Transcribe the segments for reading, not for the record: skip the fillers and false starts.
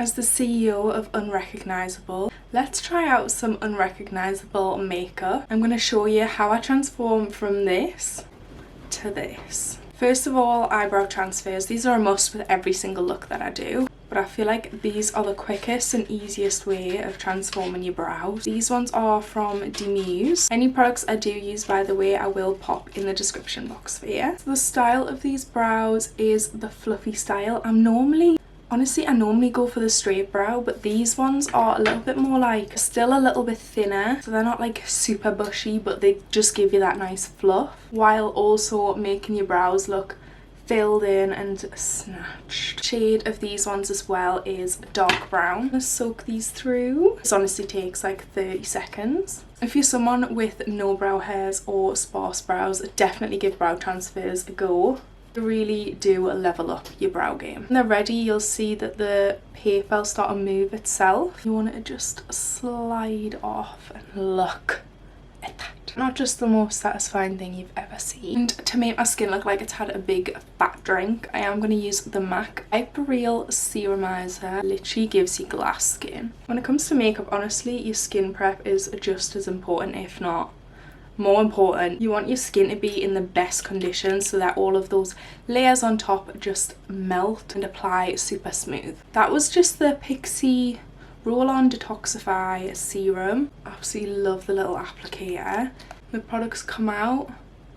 As the CEO of Unrecognizable, let's try out some unrecognizable makeup. I'm going to show you how I transform from this to this. First of all, eyebrow transfers. These are a must with every single look that I do. But I feel like these are the quickest and easiest way of transforming your brows. These ones are from Dmuse. Any products I do use, by the way, I will pop in the description box for you. So the style of these brows is the fluffy style. Honestly, I normally go for the straight brow, but these ones are a little bit more like, still a little bit thinner. So they're not like super bushy, but they just give you that nice fluff, while also making your brows look filled in and snatched. Shade of these ones as well is dark brown. I'm gonna soak these through. This honestly takes like 30 seconds. If you're someone with no brow hairs or sparse brows, definitely give brow transfers a go. They really do level up your brow game. When they're ready, you'll see that the paper will start to move itself. You want it to just slide off, and look at that. Not just the most satisfying thing you've ever seen. And to make my skin look like it's had a big fat drink, I am going to use the MAC Hyperreal serumiser. Literally gives you glass skin. When it comes to makeup, honestly, your skin prep is just as important, if not more important. You want your skin to be in the best condition so that all of those layers on top just melt and apply super smooth. That was just the Pixi Roll-On Detoxify serum. Absolutely love the little applicator. The products come out,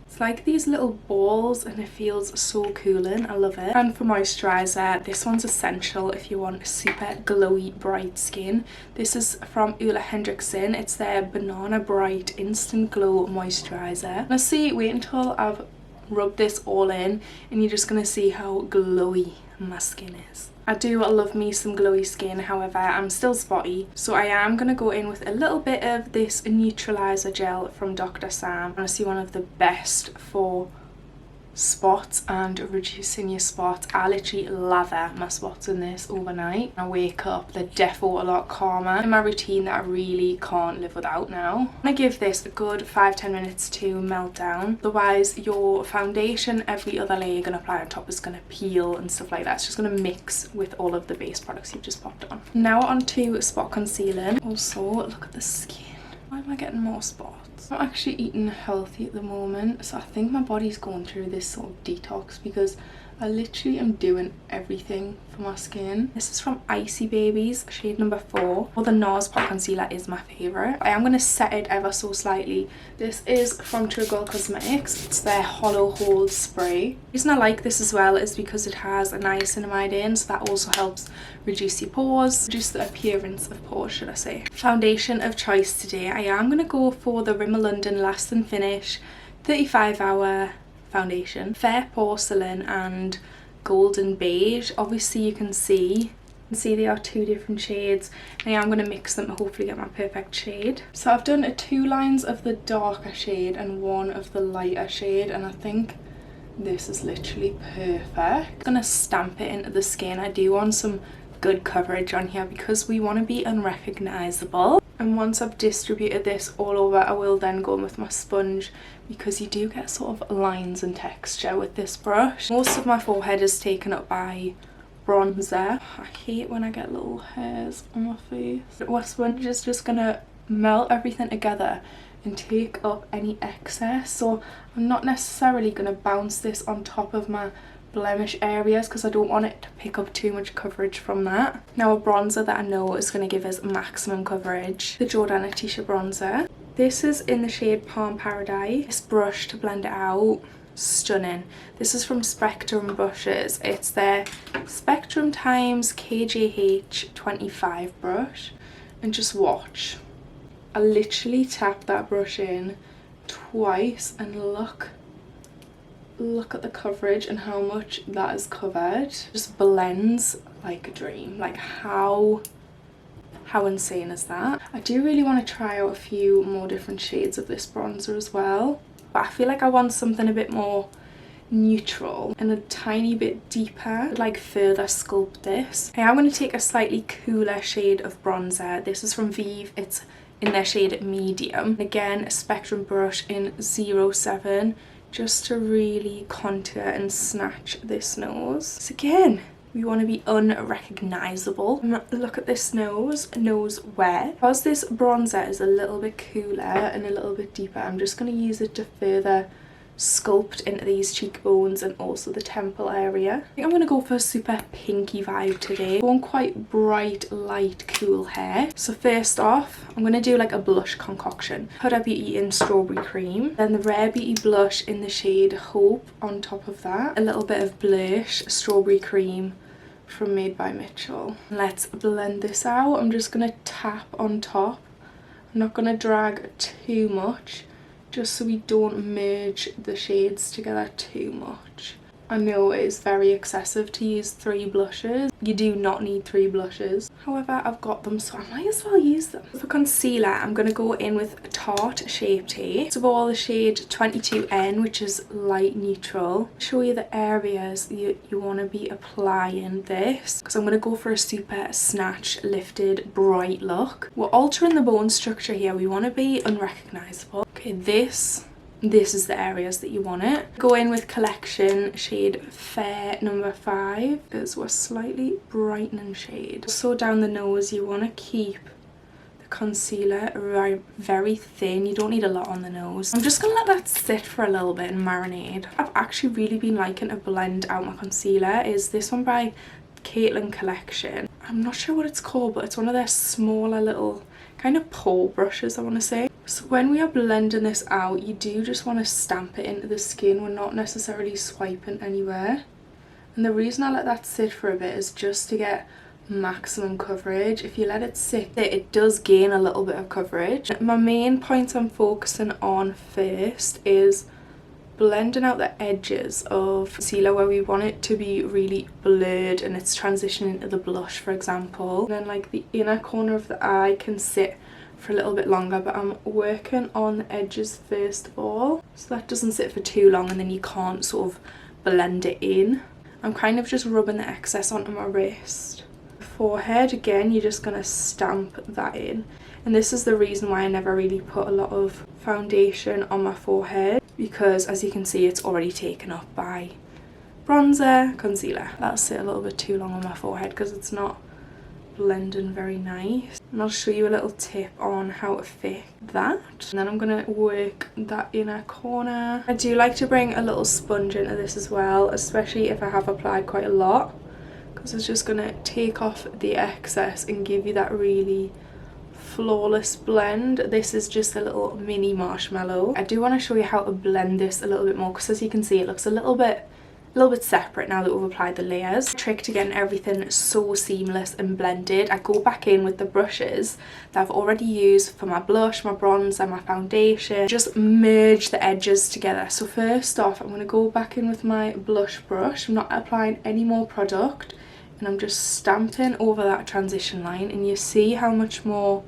it's like these little balls, and it feels so cooling. I love it. And for moisturiser, this one's essential if you want super glowy bright skin. This is from Ole Hendriksen. It's their Banana Bright Instant Glow Moisturiser. Honestly, wait until I've rubbed this all in and you're just gonna see how glowy my skin is. I do love me some glowy skin, however I'm still spotty, so I am going to go in with a little bit of this neutralizer gel from Dr. Sam. Honestly, one of the best for spots and reducing your spots. I literally lather my spots in this overnight. I wake up, they're defo a lot calmer. In my routine that I really can't live without now. I'm going to give this a good 5-10 minutes to melt down. Otherwise your foundation, every other layer you're going to apply on top is going to peel and stuff like that. It's just going to mix with all of the base products you've just popped on. Now on to spot concealing. Also, look at the skin. Why am I getting more spots? I'm not actually eating healthy at the moment, so I think my body's going through this sort of detox because I literally am doing everything for my skin. This is from Icy Babies, shade number 4. Well, the Nars pot concealer is my favourite. I am going to set it ever so slightly. This is from Trigwell Cosmetics. It's their Holo Hold Spray. The reason I like this as well is because it has a niacinamide in, so that also helps reduce your pores, reduce the appearance of pores, should I say. Foundation of choice today. I am going to go for the Rimmel London Last and Finish 35-hour foundation. Fair Porcelain and Golden Beige. Obviously you can see they are 2 different shades. I am going to mix them to hopefully get my perfect shade. So I've done 2 lines of the darker shade and 1 of the lighter shade, and I think this is literally perfect. I'm going to stamp it into the skin. I do want some good coverage on here because we want to be unrecognizable. And once I've distributed this all over, I will then go in with my sponge because you do get sort of lines and texture with this brush. Most of my forehead is taken up by bronzer. I hate when I get little hairs on my face. My sponge is just gonna melt everything together and take up any excess, so I'm not necessarily gonna bounce this on top of my blemish areas because I don't want it to pick up too much coverage from that. Now a bronzer that I know is going to give us maximum coverage, the Jordana Ticia bronzer. This is in the shade Palm Paradise. This brush to blend it out, stunning. This is from Spectrum brushes. It's their Spectrum times KJH 25 brush, and just watch. I literally tapped that brush in twice and look at the coverage and how much that is covered. Just blends like a dream. Like how insane is that? I do really want to try out a few more different shades of this bronzer as well, but I feel like I want something a bit more neutral and a tiny bit deeper, like further sculpt this. I am going to take a slightly cooler shade of bronzer. This is from Vieve. It's in their shade medium. Again, a Spectrum brush in 07, just to really contour and snatch this nose. So again, We want to be unrecognisable. Look at this nose where. Because this bronzer is a little bit cooler and a little bit deeper, I'm just going to use it to further sculpt into these cheekbones and also the temple area. I think I'm going to go for a super pinky vibe today. Going quite bright, light, cool hair. So first off, I'm going to do like a blush concoction. Huda Beauty in Strawberry Cream. Then the Rare Beauty blush in the shade Hope on top of that. A little bit of Blursh Strawberry Cream from Made by Mitchell. Let's blend this out. I'm just going to tap on top. I'm not going to drag too much, just so we don't merge the shades together too much. I know it is very excessive to use 3 blushes. You do not need 3 blushes. However, I've got them, so I might as well use them. For concealer, I'm going to go in with Tarte Shape Tape. First of all, the shade 22N, which is light neutral. Show you the areas you want to be applying this, because I'm going to go for a super snatch, lifted, bright look. We're altering the bone structure here. We want to be unrecognisable. Okay, this is the areas that you want it. Go in with Collection shade Fair number 5, because we're slightly brightening shade. So down the nose, you want to keep the concealer very thin. You don't need a lot on the nose. I'm just going to let that sit for a little bit and marinate. I've actually really been liking to blend out my concealer. Is this one by Caitlin Collection. I'm not sure what it's called, but it's one of their smaller little kind of pore brushes, I want to say. So when we are blending this out, you do just want to stamp it into the skin. We're not necessarily swiping anywhere. And the reason I let that sit for a bit is just to get maximum coverage. If you let it sit, it does gain a little bit of coverage. My main points I'm focusing on first is blending out the edges of concealer where we want it to be really blurred and it's transitioning into the blush, for example. And then like the inner corner of the eye can sit for a little bit longer, but I'm working on the edges first of all, so that doesn't sit for too long and then you can't sort of blend it in. I'm kind of just rubbing the excess onto my wrist. Forehead, again, you're just going to stamp that in. And this is the reason why I never really put a lot of foundation on my forehead, because as you can see, it's already taken up by bronzer, concealer. That'll sit a little bit too long on my forehead because it's not blending very nice. And I'll show you a little tip on how to fix that. And then I'm going to work that inner corner. I do like to bring a little sponge into this as well, especially if I have applied quite a lot, because it's just going to take off the excess and give you that really flawless blend. This is just a little mini marshmallow. I do want to show you how to blend this a little bit more, because as you can see, it looks a little bit separate now that we've applied the layers. Trick to getting everything so seamless and blended, I go back in with the brushes that I've already used for my blush, my bronzer, my foundation, just merge the edges together. So first off, I'm going to go back in with my blush brush. I'm not applying any more product and I'm just stamping over that transition line, and you see how much more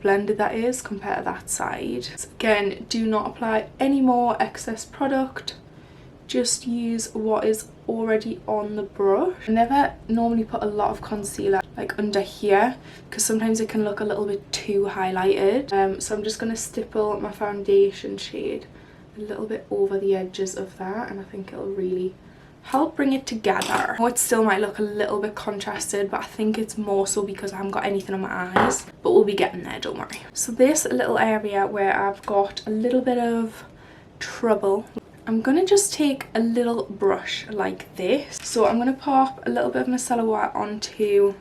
blended that is compared to that side. So again, do not apply any more excess product. Just use what is already on the brush. I never normally put a lot of concealer like under here, because sometimes it can look a little bit too highlighted. So I'm just going to stipple my foundation shade a little bit over the edges of that, and I think it'll really help bring it together. Oh, it still might look a little bit contrasted, but I think it's more so because I haven't got anything on my eyes, but we'll be getting there, don't worry. So this little area where I've got a little bit of trouble, I'm going to just take a little brush like this. So I'm going to pop a little bit of micellar water onto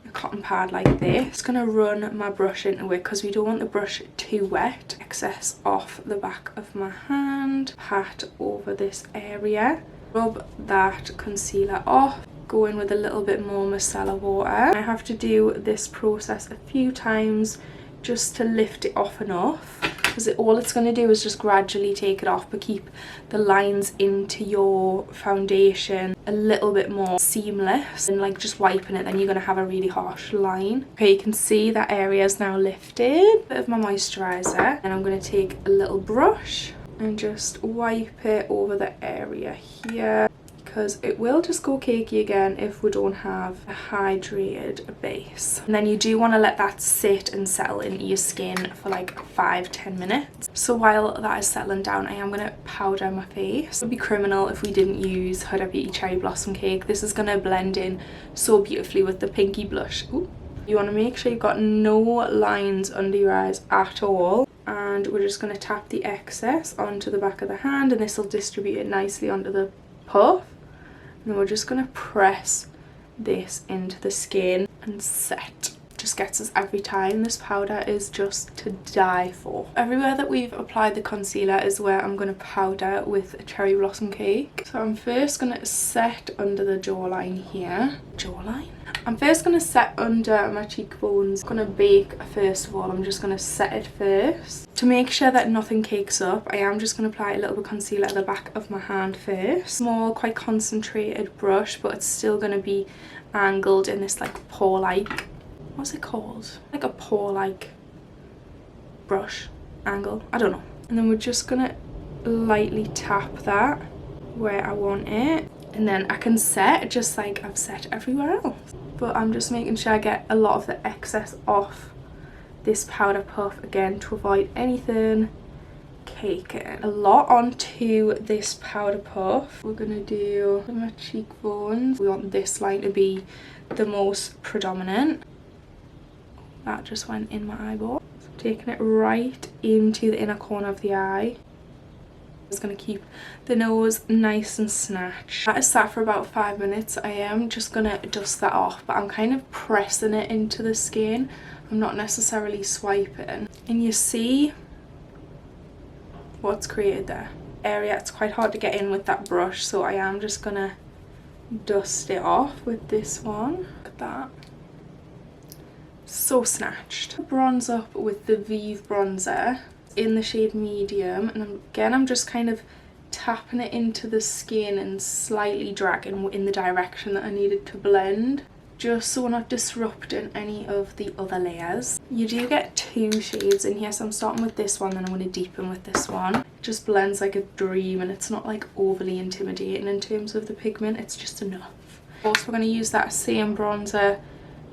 a cotton pad like this. Just going to run my brush into it because we don't want the brush too wet. Excess off the back of my hand. Pat over this area. Rub that concealer off. Go in with a little bit more micellar water. I have to do this process a few times just to lift it off enough, because all it's going to do is just gradually take it off, but keep the lines into your foundation a little bit more seamless. And like just wiping it, then you're going to have a really harsh line. Okay, you can see that area is now lifted. Bit of my moisturiser, and I'm going to take a little brush and just wipe it over the area here. You because it will just go cakey again if we don't have a hydrated base. And then you do want to let that sit and settle into your skin for like 5-10 minutes. So while that is settling down, I am going to powder my face. It would be criminal if we didn't use Huda Beauty Cherry Blossom Cake. This is going to blend in so beautifully with the pinky blush. Ooh. You want to make sure you've got no lines under your eyes at all. And we're just going to tap the excess onto the back of the hand, and this will distribute it nicely onto the puff. And then we're just going to press this into the skin and set. Just gets us every time. This powder is just to die for. Everywhere that we've applied the concealer is where I'm going to powder with a Cherry Blossom Cake. So I'm first going to set under the jawline here. Jawline? I'm first going to set under my cheekbones. I'm going to bake first of all. I'm just going to set it first. To make sure that nothing cakes up, I am just going to apply a little bit of concealer at the back of my hand first. Small, quite concentrated brush, but it's still going to be angled in this like paw-like, what's it called? Like a paw-like brush angle. I don't know. And then we're just going to lightly tap that where I want it. And then I can set just like I've set everywhere else. But I'm just making sure I get a lot of the excess off this powder puff again to avoid anything caking. A lot onto this powder puff. We're going to do my cheekbones. We want this line to be the most predominant. That just went in my eyeball. So I'm taking it right into the inner corner of the eye. Just going to keep the nose nice and snatched. That is sat for about 5 minutes. I am just going to dust that off, but I'm kind of pressing it into the skin. I'm not necessarily swiping. And you see what's created there. Area, it's quite hard to get in with that brush, so I am just going to dust it off with this one. Look at that. So snatched. Bronze up with the Vieve bronzer in the shade medium, and again I'm just kind of tapping it into the skin and slightly dragging in the direction that I needed to blend, just so we're not disrupting any of the other layers. You do get 2 shades in here, so I'm starting with this one, then I'm going to deepen with this one. It just blends like a dream, and it's not like overly intimidating in terms of the pigment, it's just enough. Also, we're going to use that same bronzer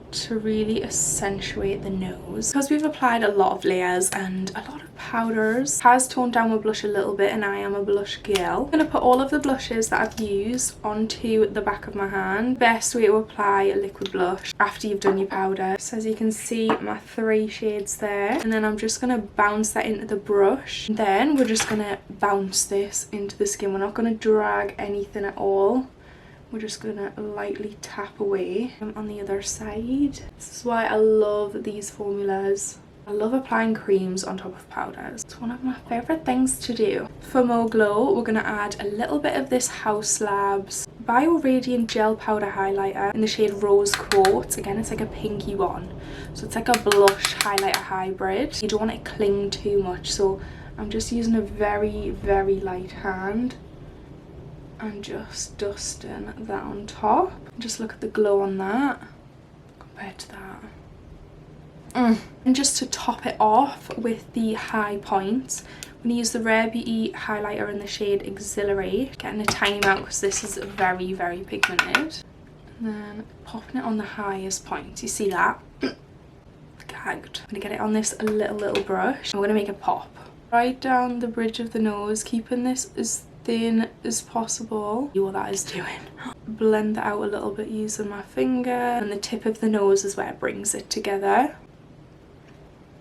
to really accentuate the nose. Because we've applied a lot of layers and a lot of powders, has toned down my blush a little bit, and I am a blush girl. I'm going to put all of the blushes that I've used onto the back of my hand. Best way to apply a liquid blush after you've done your powder. So as you can see, my 3 shades there, and then I'm just going to bounce that into the brush. And then we're just going to bounce this into the skin. We're not going to drag anything at all. We're just going to lightly tap away on the other side. This is why I love these formulas. I love applying creams on top of powders. It's one of my favourite things to do. For more glow, we're going to add a little bit of this Haus Labs Bio Radiant Gel Powder Highlighter in the shade Rose Quartz. Again, it's like a pinky one. So it's like a blush highlighter hybrid. You don't want it to cling too much, so I'm just using a very, very light hand and just dusting that on top. Just look at the glow on that compared to that. And just to top it off with the high points, I'm going to use the Rare Beauty highlighter in the shade Exhilarate, getting a tiny amount because this is very, very pigmented, and then popping it on the highest points. You see that? Gagged. I'm going to get it on this little brush. I'm going to make it pop right down the bridge of the nose, keeping this as thin as possible. See what that is doing. Blend that out a little bit using my finger, and the tip of the nose is where it brings it together.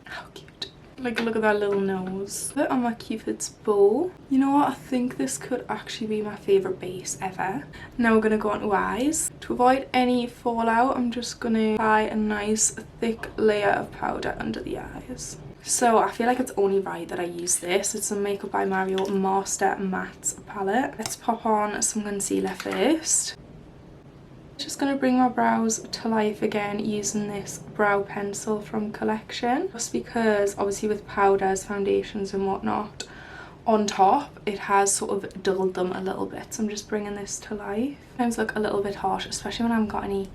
How cute. Like, look at that little nose. Put it on my Cupid's bow. You know what? I think this could actually be my favourite base ever. Now we're going to go on to eyes. To avoid any fallout, I'm just going to apply a nice thick layer of powder under the eyes. So I feel like it's only right that I use this. It's a Makeup by Mario Master Mattes palette. Let's pop on some concealer first. Just going to bring my brows to life again using this brow pencil from Collection. Just because obviously with powders, foundations and whatnot on top, it has sort of dulled them a little bit. So I'm just bringing this to life. Sometimes look a little bit harsh, especially when I haven't got any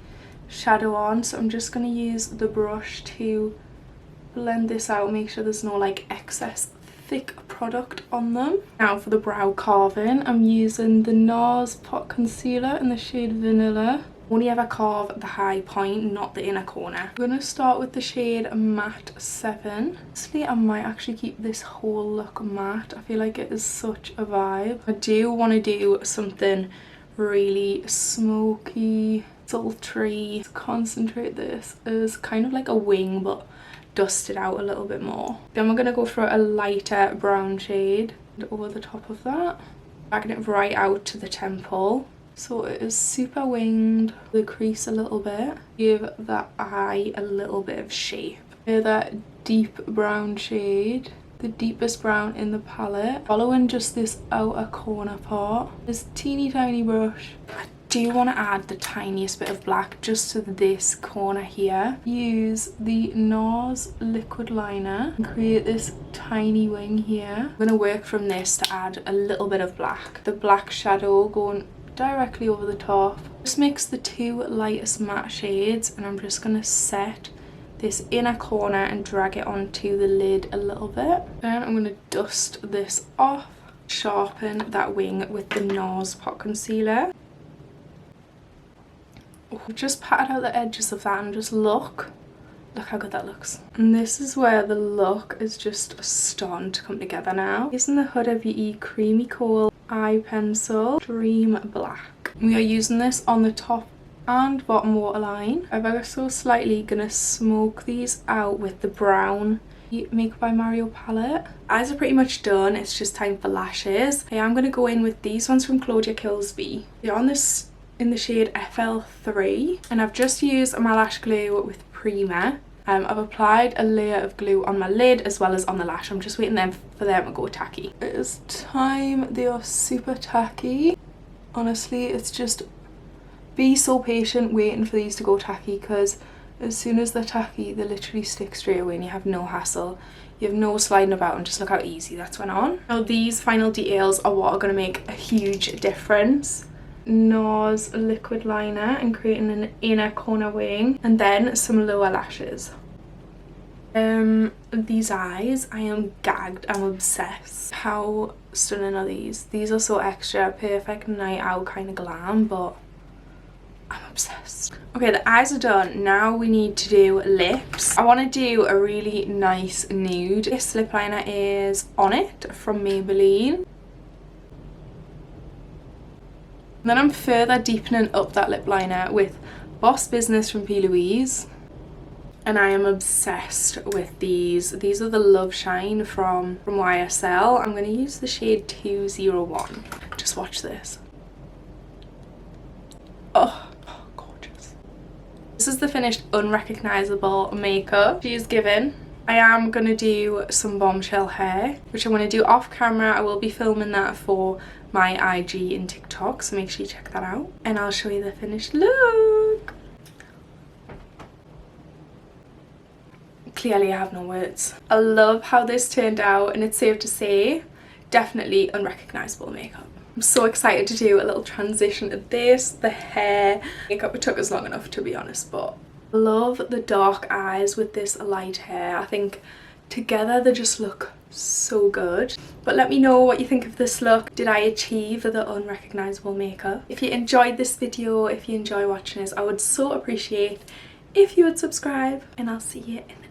shadow on. So I'm just going to use the brush to blend this out, make sure there's no like excess thick product on them. Now for the brow carving, I'm using the Nars Pot Concealer in the shade Vanilla. Only ever carve the high point, not the inner corner. I'm going to start with the shade Matte 7. Honestly, I might actually keep this whole look matte. I feel like it is such a vibe. I do want to do something really smoky, sultry. Concentrate this as kind of like a wing, but dust it out a little bit more. Then we're going to go for a lighter brown shade over the top of that. Dragging it right out to the temple. So it is super winged, the crease a little bit, give that eye a little bit of shape. Here, that deep brown shade, the deepest brown in the palette, following just this outer corner part. This teeny tiny brush. I do want to add the tiniest bit of black just to this corner here. Use the Nars liquid liner and create this tiny wing here. I'm going to work from this to add a little bit of black. The black shadow going directly over the top. Just mix the two lightest matte shades and I'm just going to set this inner corner and drag it onto the lid a little bit. Then I'm going to dust this off, sharpen that wing with the Nars Pot Concealer. Just pat out the edges of that and just look how good that looks. And this is where the look is just starting to come together now. Using the Huda Vieve Creamy Kohl eye pencil, Dream Black. We are using this on the top and bottom waterline. I'm ever so slightly gonna smoke these out with the brown Makeup by Mario palette. Eyes are pretty much done, it's just time for lashes. I am gonna go in with these ones from Claudia Kilsby. They're on this in the shade FL3 and I've just used my lash glue with primer. I've applied a layer of glue on my lid as well as on the lash. I'm just waiting for them to go tacky. It is time. They are super tacky. Honestly, it's just be so patient waiting for these to go tacky, because as soon as they're tacky they literally stick straight away and you have no hassle. You have no sliding about and just look how easy that's went on. Now these final details are what are going to make a huge difference. Nars liquid liner and creating an inner corner wing, and then some lower lashes. These eyes, I am gagged. I'm obsessed. How stunning are these? These are so extra, perfect night out kind of glam, but I'm obsessed. Okay, the eyes are done. Now we need to do lips. I want to do a really nice nude. This lip liner is On It from Maybelline. Then I'm further deepening up that lip liner with Boss Business from Plouise. And I am obsessed with these. These are the Love Shine from YSL. I'm going to use the shade 201. Just watch this. Oh, gorgeous. This is the finished unrecognizable makeup she's given. I am going to do some bombshell hair, which I'm going to do off camera. I will be filming that for my IG and TikTok, so make sure you check that out. And I'll show you the finished look. Clearly I have no words. I love how this turned out, and it's safe to say, definitely unrecognizable makeup. I'm so excited to do a little transition of this, the hair. Makeup, it took us long enough to be honest, but I love the dark eyes with this light hair. I think together they just look so good. But let me know what you think of this look. Did I achieve the unrecognizable makeup? If you enjoyed this video, if you enjoy watching this, I would so appreciate if you would subscribe, and I'll see you in the